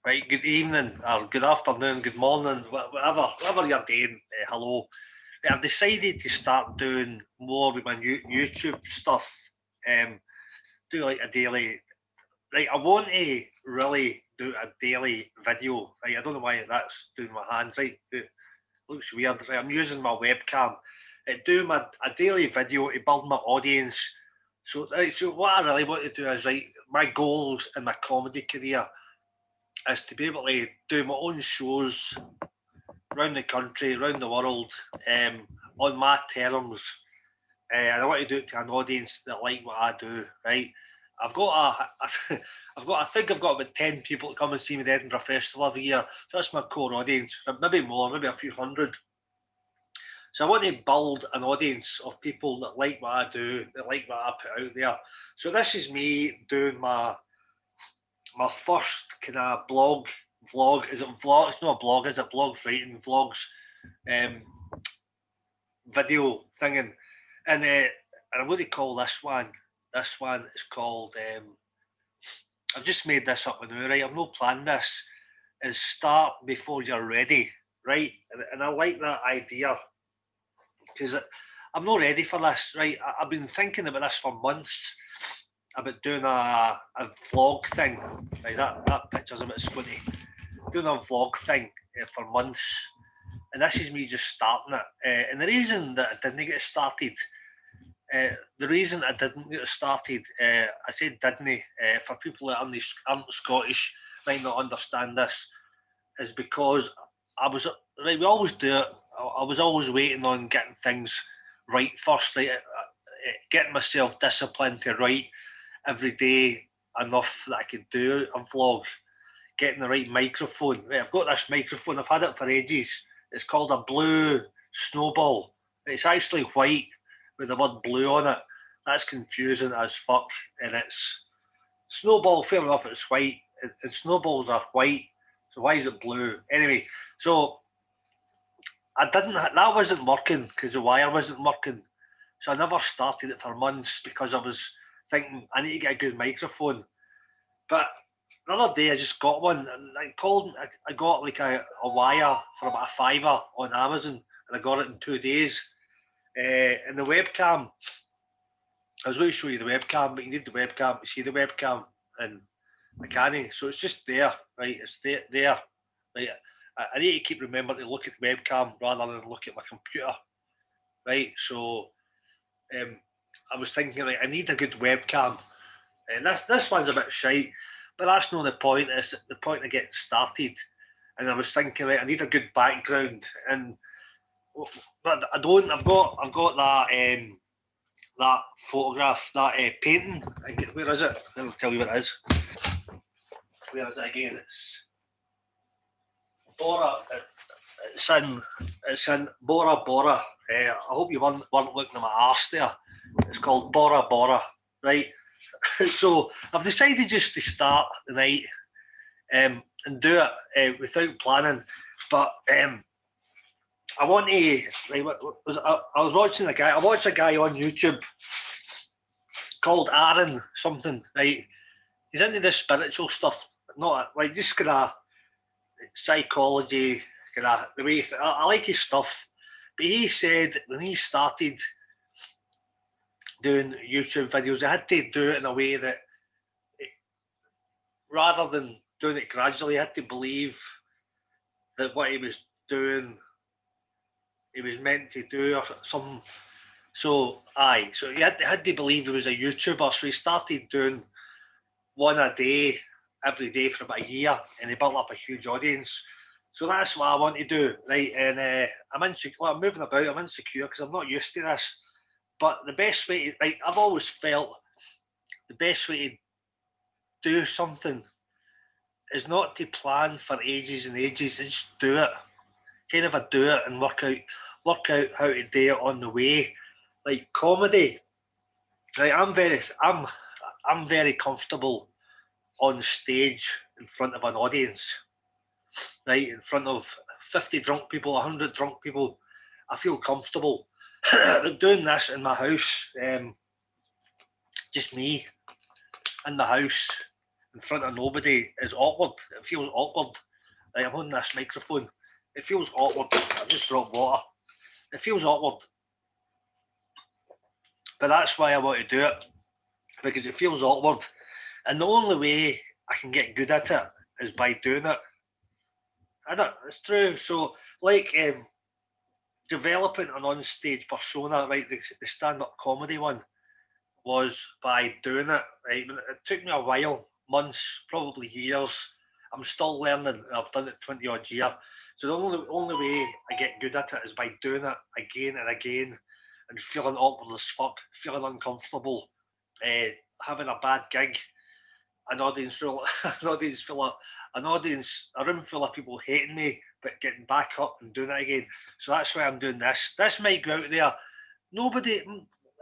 Right, good evening, or good afternoon, good morning, whatever you're doing, hello. I've decided to start doing more with my YouTube stuff. Do like a daily, right, I want to really do a daily video, right, I don't know why that's doing my hands, right, it looks weird, right, I'm using my webcam, do a daily video to build my audience. So, right, so what I really want to do is, right, my goals in my comedy career is to be able to do my own shows around the country, around the world, on my terms. And I want to do it to an audience that like what I do, right? I've got I think I've got about 10 people to come and see me at the Edinburgh Festival every year. So that's my core audience, maybe more, maybe a few hundred. So I want to build an audience of people that like what I do, that like what I put out there. So this is me doing my first kind of vlog. Is it vlog? It's not a blog, is it? Blogs, writing vlogs, um, video thinging, and what do you call this one? This one is called. I've just made this up now, right? I've no planned this. Is start before you're ready, right? And I like that idea because I'm not ready for this, right? I've been thinking about this for months about doing a vlog thing. Right, that picture's a bit squinty. Doing a vlog thing for months, and this is me just starting it. And the reason that I didn't get started, I said didn't, for people that aren't Scottish, might not understand this, is because I was right. We always do it. I was always waiting on getting things right first, right? Getting myself disciplined to write every day enough that I could do a vlog, getting the right microphone. Right, I've got this microphone, I've had it for ages. It's called a blue snowball. It's actually white with the word blue on it. That's confusing as fuck. And it's snowball, fair enough, it's white. And snowballs are white. So why is it blue? Anyway, so that wasn't working because the wire wasn't working. So I never started it for months because I was thinking I need to get a good microphone. But the other day I just got one. I got like a wire for about a fiver on Amazon, and I got it in 2 days. And the webcam, I was going to show you the webcam, but you need the webcam to see the webcam, and I can't. So it's just there, right? It's there. Right? I need to keep remembering to look at the webcam rather than look at my computer, right? So I was thinking, like, I need a good webcam, and this one's a bit shite, but that's not the point. It's the point of getting started. And I was thinking, right, I need a good background, but I don't. I've got that photograph, that painting. Where is it? I'll tell you what it is. Where is it again? It's Bora. It's in Bora Bora. I hope you weren't looking at my arse there. It's called Bora Bora, right? So I've decided just to start the night and do it without planning. But I want to. Like, I was watching a guy. I watched a guy on YouTube called Aaron something. Right, he's into this spiritual stuff, not like just kind of psychology, kind of the way. I like his stuff, but he said when he started doing YouTube videos, he had to do it in a way that, rather than doing it gradually, he had to believe that what he was doing, he was meant to do or something. So he had to believe he was a YouTuber. So he started doing one a day, every day for about a year, and he built up a huge audience. So that's what I want to do, right? And I'm insecure. Well, I'm moving about. I'm insecure because I'm not used to this. But the best way, right? I've always felt the best way to do something is not to plan for ages and ages, and just do it. Kind of do it and work out how to do it on the way. Like comedy, right? I'm very comfortable on stage in front of an audience, right? In front of 50 drunk people, 100 drunk people. I feel comfortable. Doing this in my house, just me in the house, in front of nobody is awkward. It feels awkward. Like, I'm on this microphone. It feels awkward. I just dropped water. It feels awkward. But that's why I want to do it, because it feels awkward. And the only way I can get good at it is by doing it. I know, it's true. So, like, developing an on-stage persona, right, the stand-up comedy one, was by doing it, right? It took me a while, months, probably years. I'm still learning. I've done it 20 odd years. So the only way I get good at it is by doing it again and again and feeling awkward as fuck, feeling uncomfortable, having a bad gig, an audience full, a room full of people hating me, but getting back up and doing it again. So that's why I'm doing this. This might go out there. Nobody,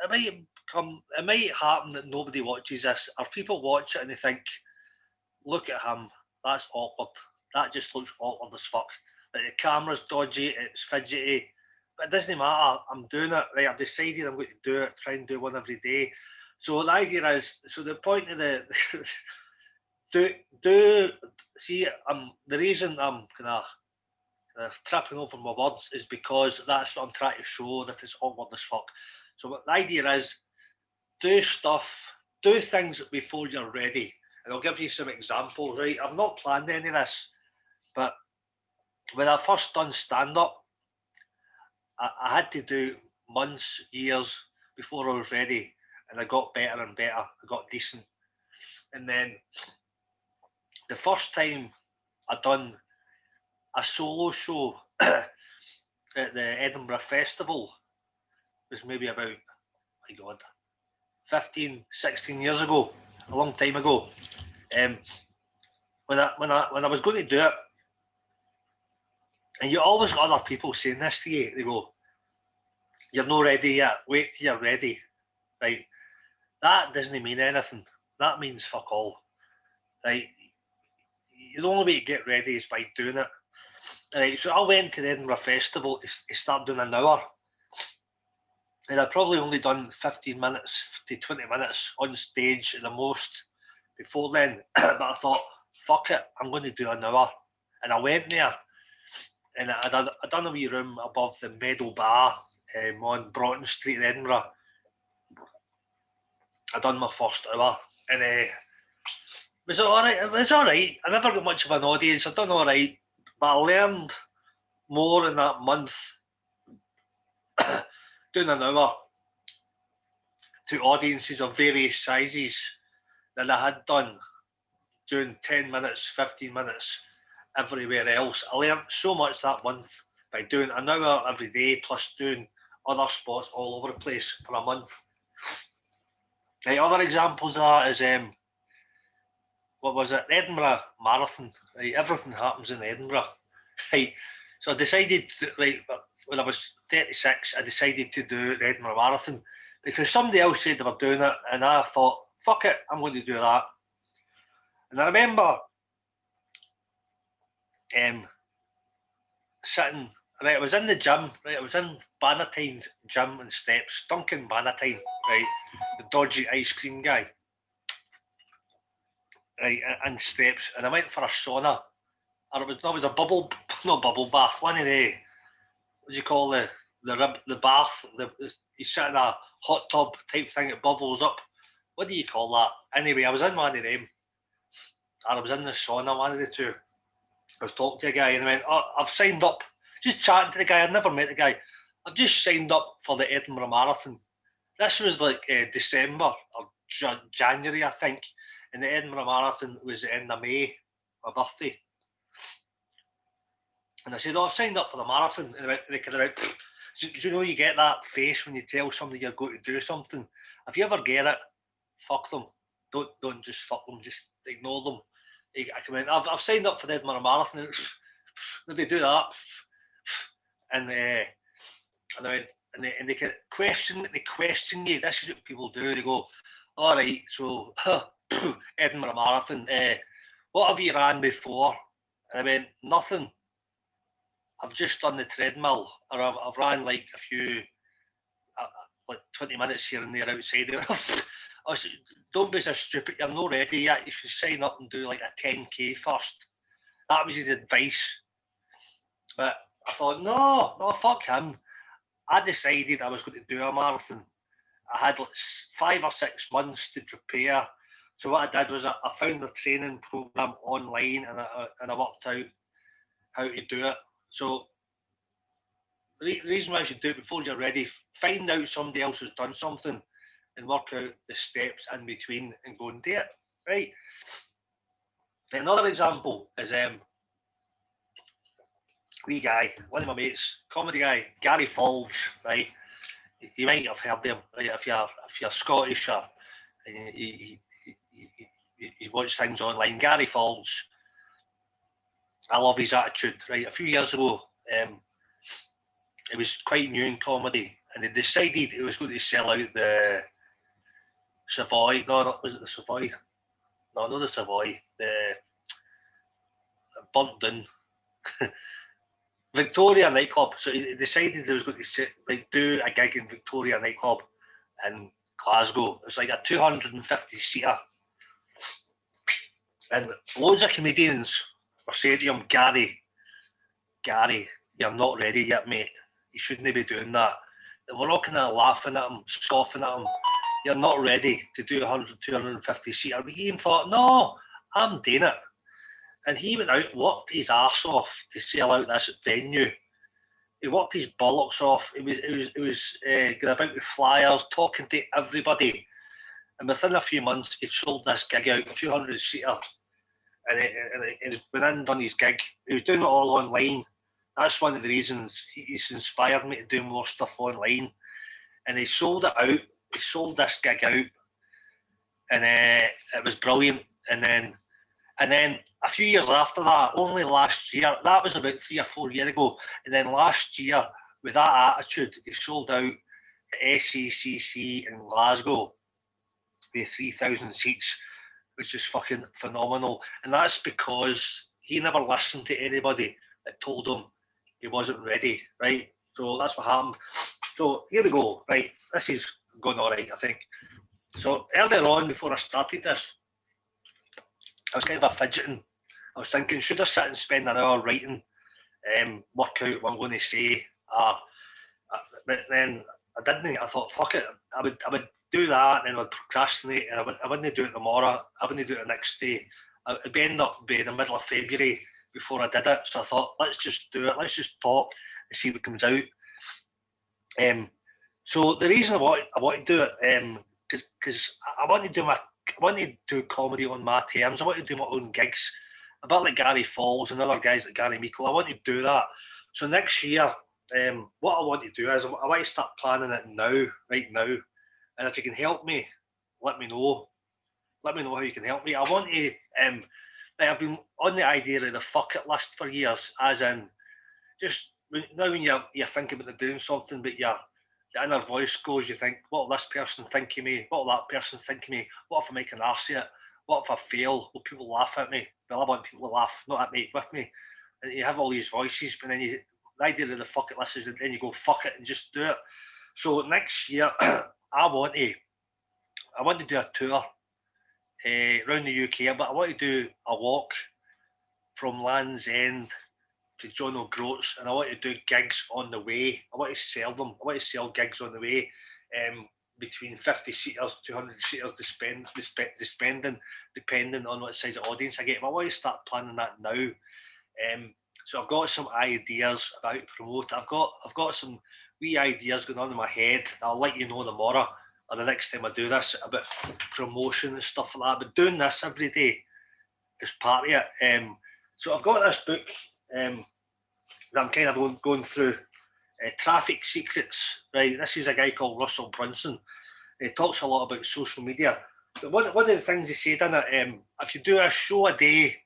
it might happen that nobody watches this, or people watch it and they think, look at him, that's awkward. That just looks awkward as fuck. Like, the camera's dodgy, it's fidgety, but it doesn't matter. I'm doing it, right? I've decided I'm going to do it, try and do one every day. So the idea is, so the point of the see, the reason I'm kind of tripping over my words is because that's what I'm trying to show, that it's awkward as fuck. So what the idea is, do things before you're ready. And I'll give you some examples, right? I've not planned any of this, but when I first done stand-up, I had to do months, years before I was ready, and I got better and better. I got decent. And then the first time I done a solo show at the Edinburgh Festival was maybe about, my God, 15, 16 years ago, a long time ago. When I was going to do it, and you always got other people saying this to you, they go, you're not ready yet, wait till you're ready, right? That doesn't mean anything. That means fuck all, right? The only way to get ready is by doing it. Right, so I went to the Edinburgh Festival to start doing an hour, and I'd probably only done 15 minutes to 20 minutes on stage at the most before then. But I thought, fuck it, I'm going to do an hour. And I went there, and I done a wee room above the Meadow Bar on Broughton Street in Edinburgh. I done my first hour, and it was alright. It was alright. I never got much of an audience. I done alright, but I learned more in that month doing an hour to audiences of various sizes than I had done doing 10 minutes, 15 minutes everywhere else. I learned so much that month by doing an hour every day, plus doing other spots all over the place for a month. Right, other examples of that is, what was it, Edinburgh Marathon. Right, everything happens in Edinburgh. Right, so I decided, right, when I was 36, I decided to do the Edinburgh Marathon because somebody else said they were doing it, and I thought, fuck it, I'm going to do that. And I remember sitting, right, I was in the gym, right, I was in Bannatyne's gym and steps, Duncan Bannatyne, right, the dodgy ice cream guy, right, and steps, and I went for a sauna, and it was a bubble, not bubble bath, one of the, what do you call the bath, you sit in a hot tub type thing, it bubbles up, what do you call that? Anyway, I was in one of them, and I was in the sauna, one of the two. I was talking to a guy and I went, oh, I've signed up, just chatting to the guy, I'd never met the guy, I've just signed up for the Edinburgh Marathon. This was like December or January, I think, and the Edinburgh Marathon was the end of May, my birthday. And I said, oh, I've signed up for the marathon. And they kind of went, do you know you get that face when you tell somebody you're going to do something? If you ever get it, fuck them. Don't just fuck them, just ignore them. I come in, I've signed up for the Edinburgh Marathon. And they do that. And I went, and they can question you. This is what people do. They go, all right, so Edinburgh Marathon, what have you ran before? And I went, nothing. I've just done the treadmill, or I've ran like a few, like 20 minutes here and there outside. I said, don't be so stupid, you're not ready yet, you should sign up and do like a 10k first. That was his advice. But I thought, no, fuck him. I decided I was going to do a marathon. I had like 5 or 6 months to prepare. So what I did was I found a training program online and I worked out how to do it. So the reason why you should do it before you're ready, find out somebody else has done something and work out the steps in between and go and do it. Right. Another example is wee guy, one of my mates, comedy guy, Gary Falls, right? You might have heard him, right? If you're Scottish or you watch things online. Gary Falls, I love his attitude, right? A few years ago, it was quite new in comedy, and he decided he was going to sell out the Savoy. No, was it the Savoy? No, not the Savoy. The burnt down Victoria nightclub. So he decided he was going to do a gig in Victoria nightclub in Glasgow. It was like a 250 seater, and loads of comedians were saying to him, Gary, you're not ready yet, mate. You shouldn't be doing that. And we're all kind of laughing at him, scoffing at him. You're not ready to do 100, 250 seater. But Ian thought, no, I'm doing it. And he went out, worked his arse off to sell out this venue. He worked his bollocks off. It was going about with flyers, talking to everybody. And within a few months, he'd sold this gig out, 200 seater. And he went in and done his gig. He was doing it all online. That's one of the reasons he's inspired me to do more stuff online. And he sold it out. He sold this gig out. And it was brilliant. And then a few years after that, only last year, that was about 3 or 4 years ago, and then last year, with that attitude, he sold out the SECC in Glasgow with 3,000 seats, which is fucking phenomenal. And that's because he never listened to anybody that told him he wasn't ready, right? So that's what happened. So here we go, right? This is going all right, I think. So earlier on, before I started this, I was kind of fidgeting. I was thinking, should I sit and spend an hour writing, work out what I'm going to say? But then I didn't. I thought, fuck it. I would do that, and then I'd procrastinate, and I wouldn't do it tomorrow. I wouldn't do it the next day. It'd end up being the middle of February before I did it. So I thought, let's just do it. Let's just talk and see what comes out. So the reason I want to do it, because I want to do comedy on my terms. I want to do my own gigs. A bit like Gary Falls and other guys like Gary Meikle. I want to do that. So next year, what I want to do is I want to start planning it now, right now. And if you can help me, let me know. Let me know how you can help me. I want to, I've been on the idea of the fuck it list for years, as in, just now when you're thinking about doing something, but your inner voice goes, you think, what will this person think of me? What will that person think of me? What if I make an arse of it? What if I fail? Will people laugh at me? Well, I want people to laugh, not at me, with me. And you have all these voices, but then the idea of the fuck it list is then you go fuck it and just do it. So next year, I want to do a tour around the UK, but I want to do a walk from Land's End to John O'Groats, and I want to do gigs on the way. I want to sell them. I want to sell gigs on the way. Between 50 seaters, 200 seaters depending on what size of audience I get. But I want to start planning that now. So I've got some ideas about how to promote. I've got some wee ideas going on in my head. I'll let you know tomorrow or the next time I do this about promotion and stuff like that. But doing this every day is part of it. So I've got this book that I'm kind of going through. Traffic Secrets, right? This is a guy called Russell Brunson. He talks a lot about social media. But one of the things he said in it, if you do a show a day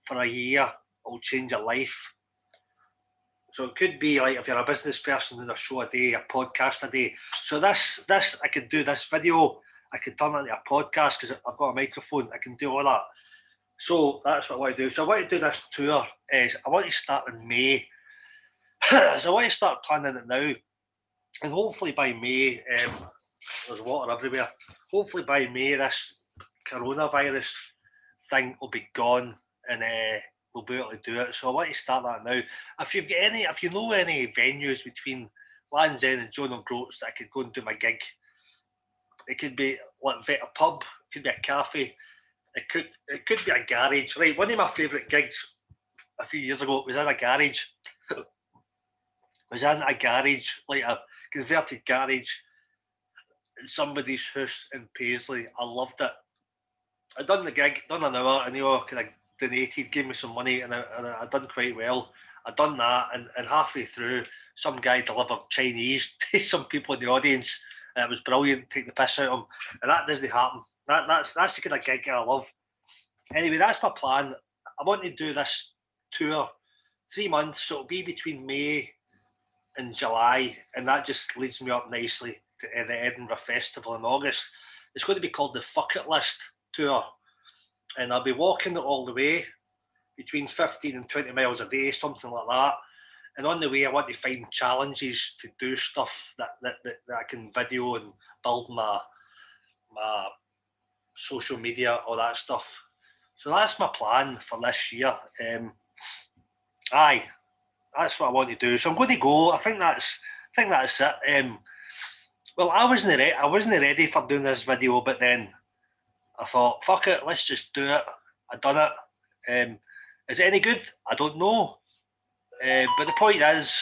for a year, it'll change your life. So it could be like if you're a business person doing a show a day, a podcast a day. So this I could do this video, I could turn it into a podcast because I've got a microphone, I can do all that. So that's what I want to do. So I want to do this tour. I want to start in May. So I want to start planning it now, and hopefully by May, There's water everywhere. Hopefully by May this coronavirus thing will be gone and we'll be able to do it. So I want to start that now. If you know any venues between Land's End and John O'Groats that I could go and do my gig, it could be like a pub, it could be a cafe, it could be a garage. Right, one of my favourite gigs a few years ago was in a garage. Was in a garage, like a converted garage in somebody's house in Paisley. I loved it. I done the gig, done an hour, and kind of donated, gave me some money, and I done quite well. I done that, and halfway through, some guy delivered Chinese to some people in the audience, and it was brilliant. Take the piss out of him, and that doesn't happen. That's the kind of gig I love. Anyway, that's my plan. I want to do this tour 3 months, so it'll be between May and July, and that just leads me up nicely to the Edinburgh Festival in August. It's going to be called the Fuck It List Tour, and I'll be walking it all the way, between 15 and 20 miles a day, something like that. And on the way, I want to find challenges to do stuff that I can video and build my social media, all that stuff. So that's my plan for this year. Aye, that's what I want to do. So I'm going to go. I think that's it. Well, I wasn't ready for doing this video, but then I thought, fuck it, let's just do it. I done it. Is it any good? I don't know. But the point is,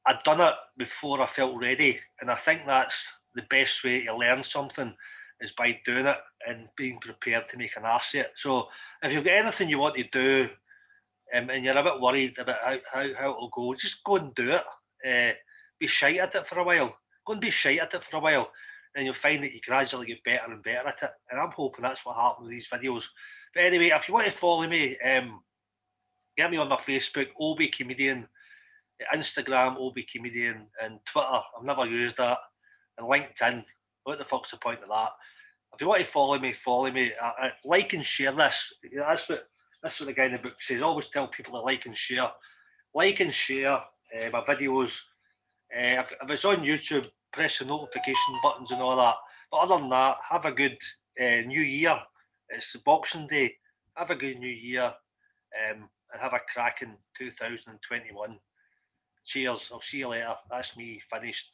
I'd done it before I felt ready, and I think that's the best way to learn something is by doing it and being prepared to make an arse of it. So if you've got anything you want to do, and you're a bit worried about how it'll go, just go and do it. Be shy at it for a while. Go and be shy at it for a while, and you'll find that you gradually get better and better at it. And I'm hoping that's what happens with these videos. But anyway, if you want to follow me, get me on my Facebook, Obi Comedian, Instagram, Obi Comedian, and Twitter. I've never used that. And LinkedIn. What the fuck's the point of that? If you want to follow me, like and share this. That's what the guy in the book says. I always tell people to like and share. Like and share my videos. If it's on YouTube, press the notification buttons and all that. But other than that, have a good new year. It's Boxing Day. Have a good new year and have a cracking 2021. Cheers. I'll see you later. That's me finished.